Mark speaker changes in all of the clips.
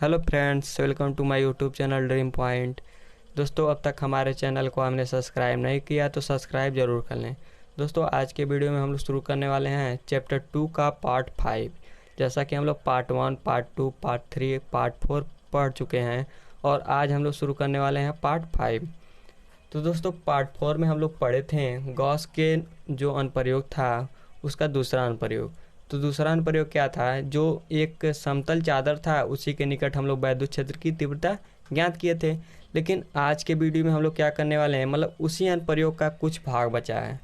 Speaker 1: Hello friends, welcome to my YouTube channel dream point. दोस्तों, अब तक हमारे चैनल को हमने सब्सक्राइब नहीं किया तो सब्सक्राइब ज़रूर कर लें। दोस्तों, आज के वीडियो में हम लोग शुरू करने वाले हैं चैप्टर 2 का पार्ट 5। जैसा कि हम लोग पार्ट 1, पार्ट 2, पार्ट 3, पार्ट 4 पढ़ चुके हैं और आज हम लोग शुरू करने वाले हैं पार्ट 5। तो दोस्तों, पार्ट 4 में हम लोग पढ़े थे गॉस के जो अनुप्रयोग था उसका दूसरा अनुप्रयोग। तो दूसरा अनुप्रयोग क्या था? जो एक समतल चादर था उसी के निकट हम लोग वैद्युत क्षेत्र की तीव्रता ज्ञात किए थे। लेकिन आज के वीडियो में हम लोग क्या करने वाले हैं, मतलब उसी अनुप्रयोग का कुछ भाग बचा है।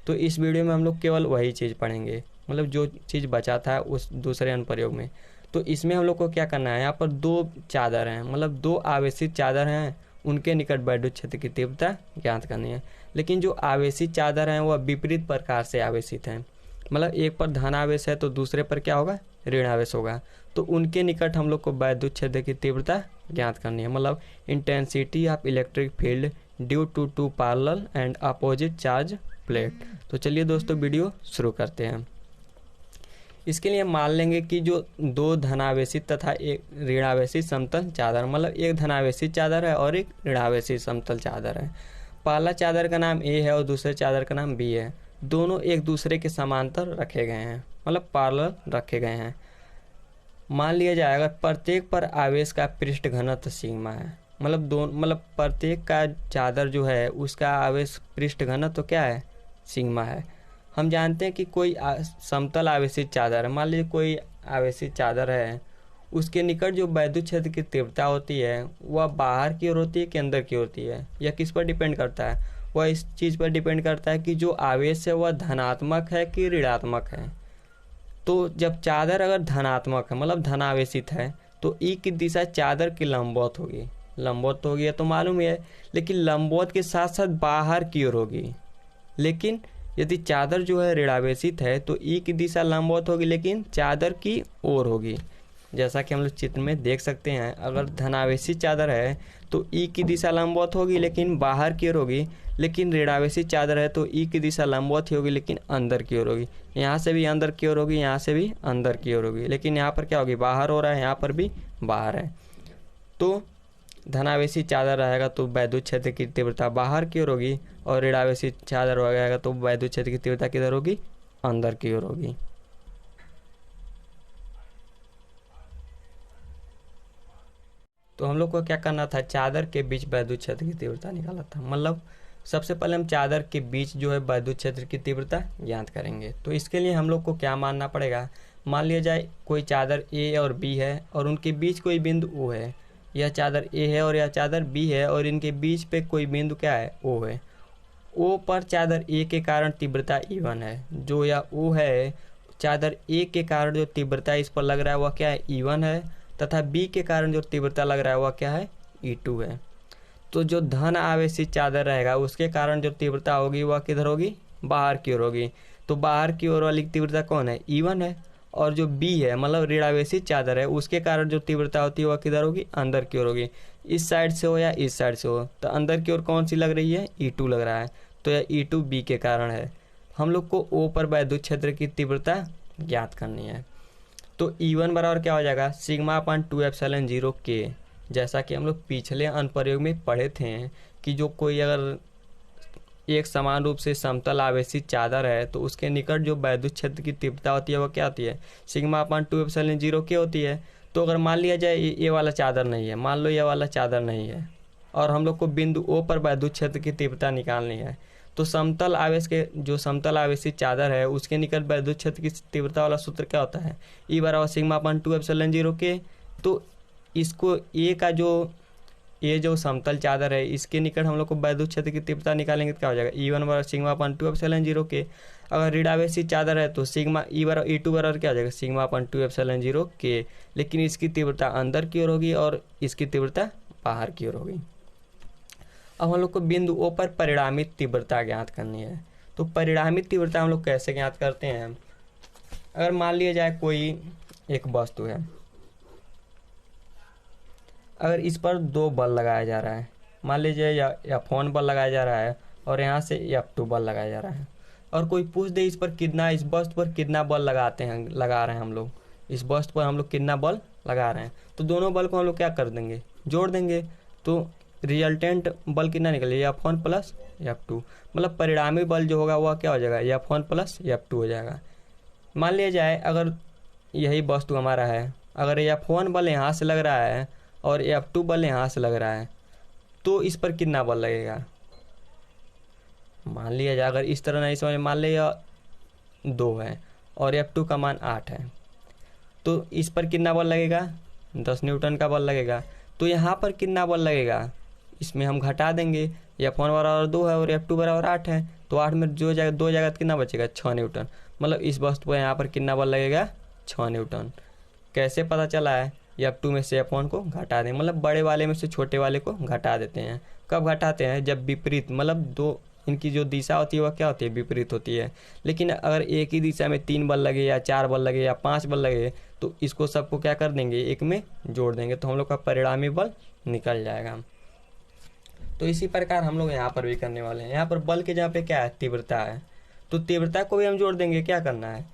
Speaker 1: तो इस वीडियो में हम लोग केवल वही चीज़ पढ़ेंगे, मतलब जो चीज़ बचा था उस दूसरे अनुप्रयोग में। तो इसमें हम लोग को क्या करना है, यहाँ पर दो चादर हैं, मतलब दो आवेशित चादर हैं, उनके निकट वैद्युत क्षेत्र की तीव्रता ज्ञात करनी है। लेकिन जो आवेशित चादर हैं वह विपरीत प्रकार से आवेशित हैं, मतलब एक पर धन आवेश है तो दूसरे पर क्या होगा, ऋण आवेश होगा। तो उनके निकट हम लोग को वैद्युत क्षेत्र की तीव्रता ज्ञात करनी है, मतलब intensity of electric field due to two parallel and opposite charge plate. तो चलिए दोस्तों, वीडियो शुरू करते हैं। इसके लिए मान लेंगे कि जो दो धनावेशित तथा एक ऋणावेशित समतल चादर, मतलब एक धनावेशित चादर है और एक ऋणावेशित समतल चादर है। पहला चादर का नाम ए है और दूसरे चादर का नाम बी है। दोनों एक दूसरे के समांतर रखे गए हैं, मतलब पैरेलल रखे गए हैं। मान लिया जाएगा प्रत्येक पर आवेश का पृष्ठ घनत्व सिग्मा है, मतलब प्रत्येक का चादर जो है उसका आवेश पृष्ठ घनत्व तो क्या है, सिग्मा है। हम जानते हैं कि कोई समतल आवेशित चादर है, मान लीजिए कोई आवेशित चादर है, उसके निकट जो वैद्युत क्षेत्र की तीव्रता होती है वह बाहर की ओर होती है कि अंदर की होती है, यह किस पर डिपेंड करता है? वह इस चीज़ पर डिपेंड करता है कि जो आवेश है वह धनात्मक है कि ऋणात्मक है। तो जब चादर अगर धनात्मक है, मतलब धनावेशित है, तो ई की दिशा चादर की लंबवत होगी। लंबवत होगी तो मालूम ही है, लेकिन लंबवत के साथ साथ बाहर की ओर होगी। लेकिन यदि चादर जो है ऋणावेशित है तो ई की दिशा लंबवत होगी लेकिन चादर की ओर होगी। जैसा कि हम लोग चित्र में देख सकते हैं, अगर धनावेशित चादर है तो ई की दिशा लंबवत होगी लेकिन बाहर की ओर होगी। लेकिन ऋणावेशित चादर है तो ई की दिशा लंबवत ही होगी लेकिन अंदर की ओर होगी। यहाँ से भी अंदर की ओर होगी, यहाँ से भी अंदर की ओर होगी, लेकिन यहाँ पर क्या होगी, बाहर हो रहा है, यहाँ पर भी बाहर है। तो धनावेशित चादर रहेगा तो वैद्युत क्षेत्र की तीव्रता बाहर की ओर होगी, और ऋणावेशित चादर हो जाएगा तो वैद्युत क्षेत्र की तीव्रता किधर होगी, अंदर की ओर होगी। तो हम लोग को क्या करना था, चादर के बीच वैद्युत क्षेत्र की तीव्रता निकाला था। मतलब सबसे पहले हम चादर के बीच जो है वैद्युत क्षेत्र की तीव्रता ज्ञात करेंगे। तो इसके लिए हम लोग को क्या मानना पड़ेगा, मान लिया जाए कोई चादर ए और बी है और उनके बीच कोई बिंदु ओ है। यह चादर ए है और यह चादर बी है और इनके बीच पे कोई बिंदु क्या है, ओ है। ओ पर चादर ए के कारण तीव्रता E1 है। जो यह ओ है, चादर ए के कारण जो तीव्रता इस पर लग रहा है वह क्या है, E1 है, तथा बी के कारण जो तीव्रता लग रहा है वह क्या है, E2 है। तो जो धन आवेशित चादर रहेगा उसके कारण जो तीव्रता होगी वह किधर होगी, बाहर की ओर होगी। तो बाहर की ओर वाली तीव्रता कौन है, E1 है। और जो बी है, मतलब ऋणावेशित चादर है, उसके कारण जो तीव्रता होती है वह किधर होगी, अंदर की ओर होगी। इस साइड से हो या इस साइड से हो, तो अंदर की ओर कौन सी लग रही है, E2 लग रहा है। तो यह E2 बी के कारण है। हम लोग को ओ पर वैद्युत क्षेत्र की तीव्रता ज्ञात करनी है। तो E1 बराबर क्या हो जाएगा, सिग्मा अपन 2ε0 के। जैसा कि हम लोग पिछले अनुप्रयोग में पढ़े थे कि जो कोई अगर एक समान रूप से समतल आवेशित चादर है तो उसके निकट जो वैद्युत क्षेत्र की तीव्रता होती है वो क्या होती है, सिग्मा अपन 2ε0 के होती है। तो अगर मान लिया जाए ये वाला चादर नहीं है, मान लो ये वाला चादर नहीं है, और हम लोग को बिंदु ओ पर वैद्युत क्षेत्र की तीव्रता निकालनी है, तो समतल आवेश के जो समतल आवेशित चादर है उसके निकट वैद्युत क्षेत्र की तीव्रता वाला सूत्र क्या होता है, ई बराबर सिग्मा अपन 2ε0 के। तो इसको ए का जो समतल चादर है इसके निकट हम लोग को वैद्युत क्षेत्र की तीव्रता निकालेंगे तो क्या हो जाएगा, E1 बराबर सिग्मा अपन 2ε0 के। अगर ऋणावेशित चादर है तो सिग्मा ई बराबर E2 बराबर क्या हो जाएगा, सिग्मा अपन 2ε0 के। लेकिन इसकी तीव्रता अंदर की ओर होगी और इसकी तीव्रता बाहर की ओर होगी। अब हम लोग को बिंदु ओ पर परिणामित तीव्रता ज्ञात करनी है। तो परिणामित तीव्रता हम लोग कैसे ज्ञात करते हैं, अगर मान लिया जाए कोई एक वस्तु है, अगर इस पर दो बल लगाया जा रहा है, मान लीजिए F1 बल लगाया जा रहा है और यहाँ से F2 बल लगाया जा रहा है, और कोई पूछ दे इस वस्तु पर कितना बल लगा रहे हैं हम लोग, इस वस्तु पर हम लोग कितना बल लगा रहे हैं, तो दोनों बल को हम लोग क्या कर देंगे, जोड़ देंगे। तो रिजल्टेंट बल कितना निकलेगा, F1 प्लस F2, मतलब परिणामी बल जो होगा वह क्या हो जाएगा, F1 प्लस F2 हो जाएगा। मान लिया जाए अगर यही वस्तु हमारा है, अगर F1 बल यहाँ से लग रहा है और F2 बल यहाँ से लग रहा है, तो इस पर कितना बल लगेगा। मान लिया जाए अगर इस तरह नहीं समझ, मान लिया 2 है और F2 का मान 8 है, तो इस पर कितना बल लगेगा, 10 न्यूटन का बल लगेगा। तो यहाँ पर कितना बल लगेगा, इसमें हम घटा देंगे, F1 बराबर 2 है और F2 बराबर 8 है, तो 8 में जो जगह 2 जगह कितना बचेगा, 6 न्यूटन। मतलब इस वस्तु पर यहाँ पर कितना बल लगेगा, 6 न्यूटन। कैसे पता चला है, F2 में से F1 को घटा दें, मतलब बड़े वाले में से छोटे वाले को घटा देते हैं। कब घटाते हैं, जब विपरीत, मतलब दो इनकी जो दिशा होती है वह क्या होती है, विपरीत होती है। लेकिन अगर एक ही दिशा में 3 बल लगे या 4 बल लगे या 5 बल लगे, तो इसको सबको क्या कर देंगे, एक में जोड़ देंगे, तो हम लोग का परिणामी बल निकल जाएगा। तो इसी प्रकार हम लोग यहाँ पर भी करने वाले हैं। यहाँ पर बल के जहाँ पे क्या है, तीव्रता है, तो तीव्रता को भी हम जोड़ देंगे। क्या करना है,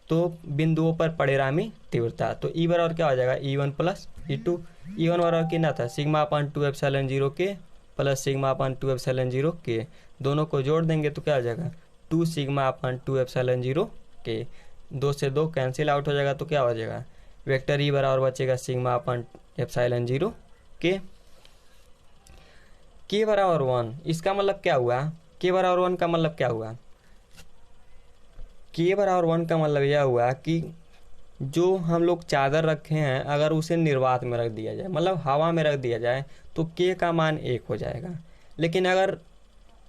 Speaker 1: तो बिंदुओं पर परिणामी तीव्रता, तो E बराबर क्या हो जाएगा, E1 प्लस E2। E1 बराबर कितना था, सिग्मा अपान 2 एप्सिलॉन 0 के प्लस सिग्मा अपान 2 एप्सिलॉन 0 के, दोनों को जोड़ देंगे तो क्या हो जाएगा, 2 सिग्मा अपान 2 एप्सिलॉन 0 के। 2 से 2 कैंसिल आउट हो जाएगा, तो क्या हो जाएगा, वेक्टर E बराबर बचेगा सिग्मा अपान एप्सिलॉन 0 के। K बराबर 1, इसका मतलब क्या हुआ, K बराबर 1 का मतलब क्या हुआ, K बराबर 1 का मतलब यह हुआ कि जो हम लोग चादर रखे हैं अगर उसे निर्वात में रख दिया जाए, मतलब हवा में रख दिया जाए, तो K का मान 1 हो जाएगा। लेकिन अगर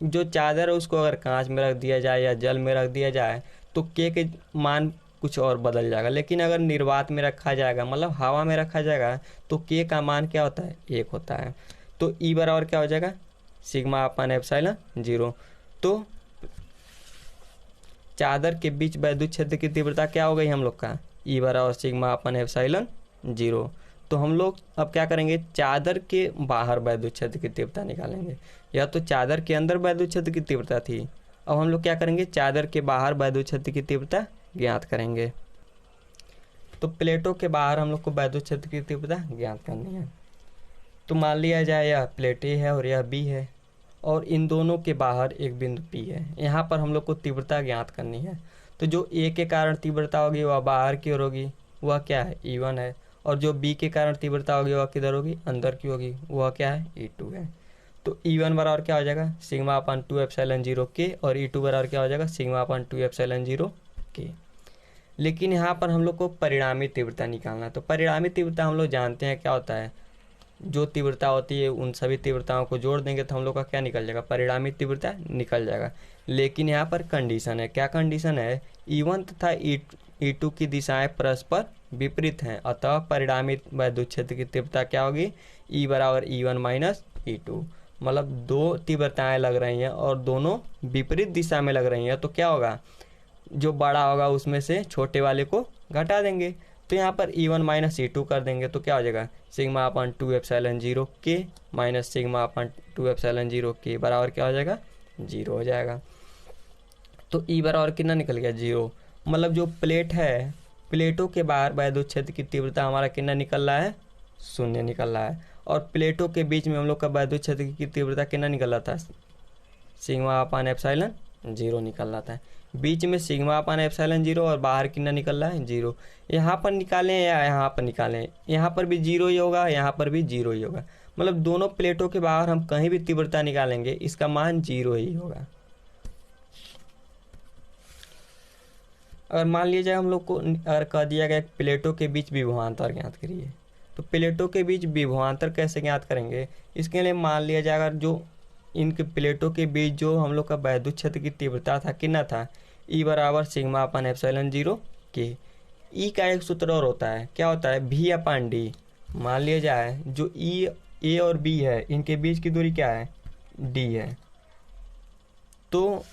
Speaker 1: जो चादर है उसको अगर कांच में रख दिया जाए या जल में रख दिया जाए, तो K के मान कुछ और बदल जाएगा। लेकिन अगर निर्वात में रखा जाएगा, मतलब हवा में रखा जाएगा, तो K का मान क्या होता है, 1 होता है। तो E बराबर क्या हो जाएगा, सिग्मा अपान एप्सिलॉन 0। तो चादर के बीच वैद्युत क्षेत्र की तीव्रता क्या हो गई हम लोग का, E बराबर सिग्मा अपान एप्सिलॉन 0। तो हम लोग अब क्या करेंगे, चादर के बाहर वैद्युत क्षेत्र की तीव्रता निकालेंगे। या तो चादर के अंदर वैद्युत क्षेत्र की तीव्रता थी, अब हम लोग क्या करेंगे, चादर के बाहर वैद्युत क्षेत्र की तीव्रता ज्ञात करेंगे। तो प्लेटों के बाहर हम लोग को वैद्युत क्षेत्र की तीव्रता ज्ञात करनी है। तो मान लिया जाए यह प्लेट A है और यह B है, और इन दोनों के बाहर एक बिंदु P है। यहाँ पर हम लोग को तीव्रता ज्ञात करनी है। तो जो A के कारण तीव्रता होगी वह बाहर की ओर होगी, वह क्या है, E1 है। और जो B के कारण तीव्रता होगी वह किधर होगी, अंदर की होगी, वह क्या है, E2 है। तो E1 बराबर क्या हो जाएगा, सिग्मा अपान 2 एप्सिलॉन 0 के, और E2 बराबर क्या हो जाएगा, सिग्मा अपान 2 एप्सिलॉन 0 के। लेकिन यहाँ पर हम लोग को परिणामी तीव्रता निकालना है। तो परिणामी तीव्रता हम लोग जानते हैं क्या होता है, जो तीव्रता होती है उन सभी तीव्रताओं को जोड़ देंगे तो हम लोग का क्या निकल जाएगा, परिणामी तीव्रता निकल जाएगा। लेकिन यहाँ पर कंडीशन है, क्या कंडीशन है, E1 तथा E2 की दिशाएं परस्पर विपरीत हैं, अतः परिणामी वैद्युत क्षेत्र की तीव्रता क्या होगी, E बराबर E1 माइनस E2। मतलब दो तीव्रताएं लग रही हैं और दोनों विपरीत दिशा में लग रही हैं, तो क्या होगा, जो बड़ा होगा उसमें से छोटे वाले को घटा देंगे। तो यहाँ पर E1 माइनस E2 कर देंगे, तो क्या हो जाएगा, सिग्मा अपान 2 एप्सिलॉन 0 के माइनस सिग्मा अपान 2 एप्सिलॉन 0 के बराबर क्या हो जाएगा, 0 हो जाएगा। तो E बराबर कितना निकल गया, 0। मतलब जो प्लेट है, प्लेटों के बाहर वैद्युत क्षेत्र की तीव्रता हमारा कितना निकल रहा है, 0 निकल रहा है। और प्लेटों के बीच में हम लोग का वैद्युत क्षेत्र की तीव्रता कितना निकल रहा था, सिग्मा अपान एप्सिलॉन 0 निकल रहा था। बीच में सिग्मा अपान एप्सिलॉन 0 और बाहर कितना निकल रहा है, 0। यहाँ पर निकालें या यहाँ पर निकालें, यहाँ पर भी 0 ही होगा, यहाँ पर भी 0 ही होगा। मतलब दोनों प्लेटों के बाहर हम कहीं भी तीव्रता निकालेंगे इसका मान 0 ही होगा। अगर मान लिया जाए हम लोग को अगर कह दिया गया प्लेटों के बीच विभवांतर ज्ञात करिए, तो प्लेटों के बीच विभवांतर कैसे ज्ञात करेंगे, इसके लिए मान लिया जाए अगर जो इनके प्लेटों के बीच जो हम लोग का वैद्युत क्षेत्र की तीव्रता था कितना था, E बराबर सिग्मा अपान एप्सिलॉन 0 के। E का एक सूत्र और होता है, क्या होता है, V अपान D। मान लिया जाए जो A और B है इनके बीच की दूरी क्या है, D है। तो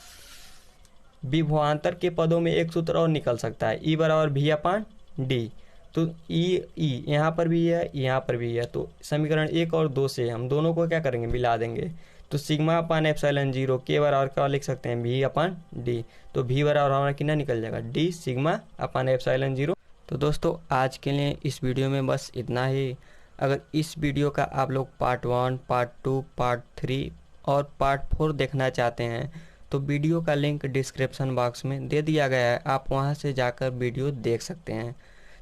Speaker 1: विभवांतर के पदों में एक सूत्र और निकल सकता है, E बराबर V अपान D। तो E यहाँ पर भी है, यहाँ पर भी है, तो समीकरण 1 और 2 से हम दोनों को क्या करेंगे, मिला देंगे। तो सिग्मा अपान एप्सिलॉन 0 के बराबर क्या लिख सकते हैं, V अपान D। तो V बराबर हमारा कितना निकल जाएगा, D सिग्मा अपान एप्सिलॉन 0 तो दोस्तों आज के लिए इस वीडियो में बस इतना ही। अगर इस वीडियो का आप लोग पार्ट 1, पार्ट 2, पार्ट 3 और पार्ट 4 देखना चाहते हैं तो वीडियो का लिंक डिस्क्रिप्शन बॉक्स में दे दिया गया है, आप वहां से जाकर वीडियो देख सकते हैं।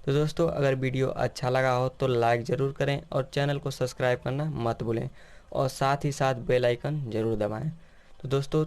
Speaker 1: तो दोस्तों अगर वीडियो अच्छा लगा हो तो लाइक ज़रूर करें और चैनल को सब्सक्राइब करना मत भूलें और साथ ही साथ बेल आइकन ज़रूर दबाएं। तो दोस्तों